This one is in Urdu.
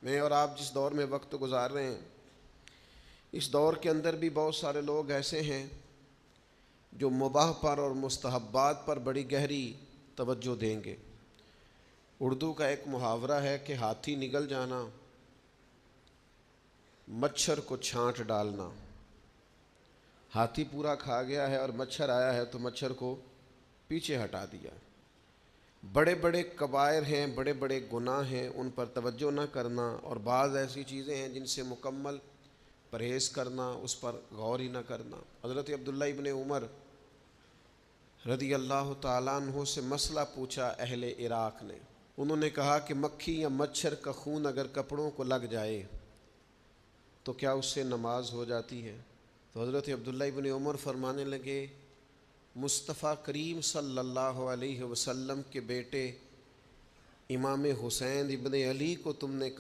میں اور آپ جس دور میں وقت گزار رہے ہیں، اس دور کے اندر بھی بہت سارے لوگ ایسے ہیں جو مباح پر اور مستحبات پر بڑی گہری توجہ دیں گے۔ اردو کا ایک محاورہ ہے کہ ہاتھی نگل جانا، مچھر کو چھانٹ ڈالنا۔ ہاتھی پورا کھا گیا ہے اور مچھر آیا ہے تو مچھر کو پیچھے ہٹا دیا۔ بڑے بڑے کبائر ہیں، بڑے بڑے گناہ ہیں، ان پر توجہ نہ کرنا، اور بعض ایسی چیزیں ہیں جن سے مکمل پرہیز کرنا، اس پر غور ہی نہ کرنا۔ حضرت عبداللہ ابن عمر رضی اللہ تعالیٰ عنہ سے مسئلہ پوچھا اہل عراق نے۔ انہوں نے کہا کہ مکھی یا مچھر کا خون اگر کپڑوں کو لگ جائے تو کیا اس سے نماز ہو جاتی ہے؟ تو حضرت عبداللہ ابن عمر فرمانے لگے، مصطفیٰ کریم صلی اللہ علیہ وسلم کے بیٹے امام حسین ابن علی کو تم نے